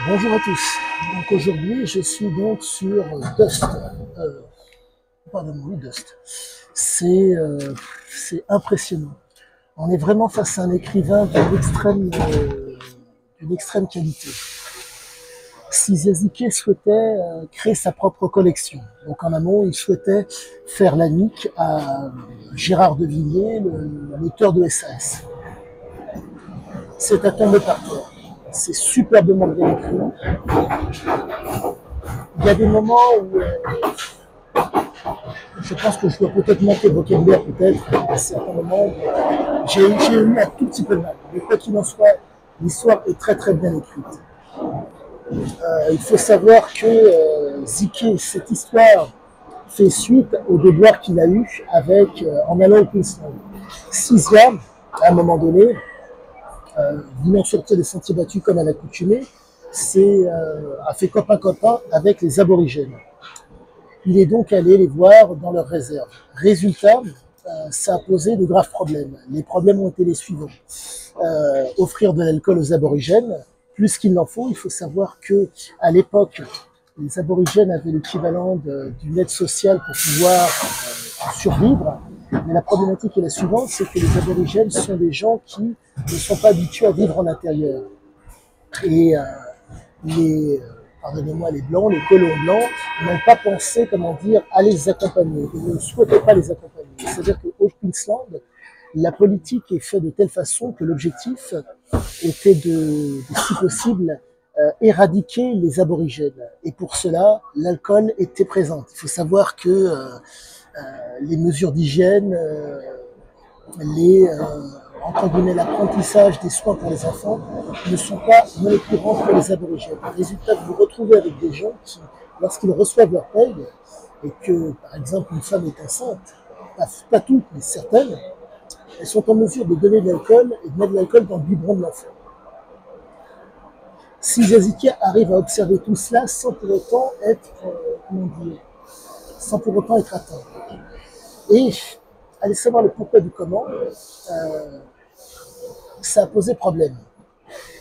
Bonjour à tous. Donc aujourd'hui, je suis donc sur Dust. Pardon, Dust. C'est impressionnant. On est vraiment face à un écrivain d'une extrême qualité. Si Ziazike souhaitait créer sa propre collection, donc en amont, il souhaitait faire la nique à Gérard de Villiers, l'auteur de SAS. C'est à tomber par terre. C'est superbement bien écrit. Il y a des moments où je pense que je dois peut-être manquer de vocabulaire, peut-être, à certains moments. J'ai eu un tout petit peu de mal. Mais quoi qu'il en soit, l'histoire est très très bien écrite. Il faut savoir que Ziké, cette histoire fait suite au déboire qu'il a eu avec, en allant au Queensland. Sixième, à un moment donné, voulant sortir des sentiers battus comme à l'accoutumée, a fait copain-copain avec les aborigènes. Il est donc allé les voir dans leur réserve. Résultat, ça a posé de graves problèmes. Les problèmes ont été les suivants. Offrir de l'alcool aux aborigènes, plus qu'il n'en faut. Il faut savoir que à l'époque, les aborigènes avaient l'équivalent d'une aide sociale pour pouvoir survivre. Mais la problématique est la suivante, c'est que les aborigènes sont des gens qui ne sont pas habitués à vivre en intérieur. Et les pardonnez-moi, les blancs, les colons blancs, n'ont pas pensé, comment dire, à les accompagner. Ils ne souhaitaient pas les accompagner. C'est-à-dire qu'au Queensland, la politique est faite de telle façon que l'objectif était de si possible, éradiquer les aborigènes. Et pour cela, l'alcool était présent. Il faut savoir que les mesures d'hygiène, entre guillemets, l'apprentissage des soins pour les enfants ne sont pas moléculaires pour les aborigènes. Résultat, vous vous retrouvez avec des gens qui, lorsqu'ils reçoivent leur paye, et que, par exemple, une femme est enceinte, pas toutes, mais certaines, elles sont en mesure de donner de l'alcool et de mettre de l'alcool dans le biberon de l'enfant. Si Ziazike arrive à observer tout cela sans pour autant être, sans pour autant être atteint. Et allez savoir le pourquoi du comment, ça a posé problème.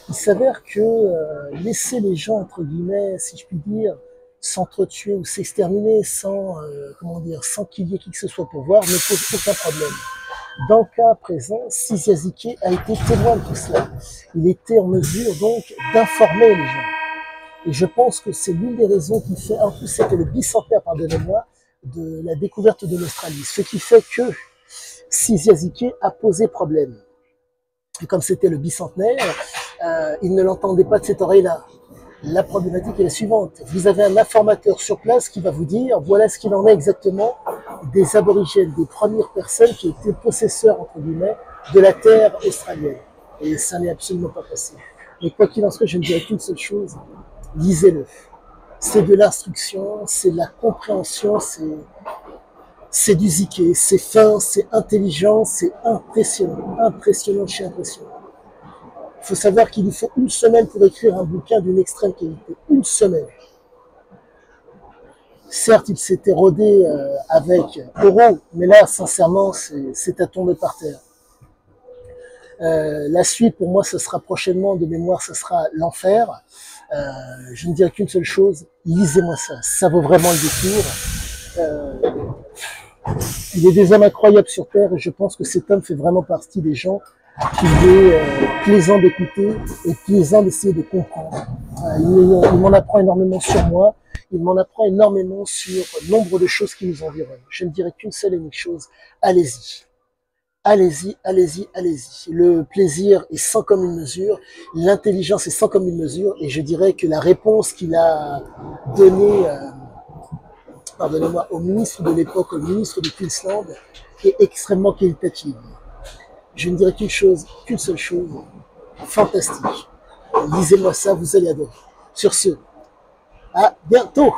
Il s'avère que laisser les gens, entre guillemets, si je puis dire, s'entretuer ou s'exterminer sans qu'il y ait qui que ce soit pour voir, ne pose aucun problème. Dans le cas présent, si Ziazike a été témoin de tout cela. Il était en mesure donc d'informer les gens. Et je pense que c'est l'une des raisons qui fait, en plus c'était le bicentenaire, pardonnez-moi, de la découverte de l'Australie. Ce qui fait que si Ziazike a posé problème. Et comme c'était le bicentenaire, il ne l'entendait pas de cette oreille-là. La problématique est la suivante. Vous avez un informateur sur place qui va vous dire, voilà ce qu'il en est exactement des aborigènes, des premières personnes qui étaient possesseurs, entre guillemets, de la terre australienne. Et ça n'est absolument pas passé. Mais quoi qu'il en soit, je ne dirais qu'une seule chose, lisez-le. C'est de l'instruction, c'est de la compréhension, c'est du ziké, c'est fin, c'est intelligent, c'est impressionnant, impressionnant chez impressionnant. Il faut savoir qu'il lui faut une semaine pour écrire un bouquin d'une extrême qualité. Une semaine. Certes, il s'est érodé avec Euro, mais là, sincèrement, c'est à tomber par terre. La suite, pour moi, ce sera prochainement, de mémoire, ce sera l'enfer. Je ne dirai qu'une seule chose, lisez-moi ça. Ça vaut vraiment le détour. Il est des hommes incroyables sur Terre et je pense que cet homme fait vraiment partie des gens qu'il est plaisant d'écouter et plaisant d'essayer de comprendre. Il m'en apprend énormément sur moi, il m'en apprend énormément sur nombre de choses qui nous environnent. Je ne dirais qu'une seule et unique chose, allez-y. Allez-y, allez-y, allez-y. Le plaisir est sans commune mesure, l'intelligence est sans commune mesure et je dirais que la réponse qu'il a donnée pardonnez-moi, au ministre de l'époque, au ministre de Queensland, est extrêmement qualitative. Je ne dirais qu'une seule chose, fantastique. Lisez-moi ça, vous allez adorer. Sur ce, à bientôt!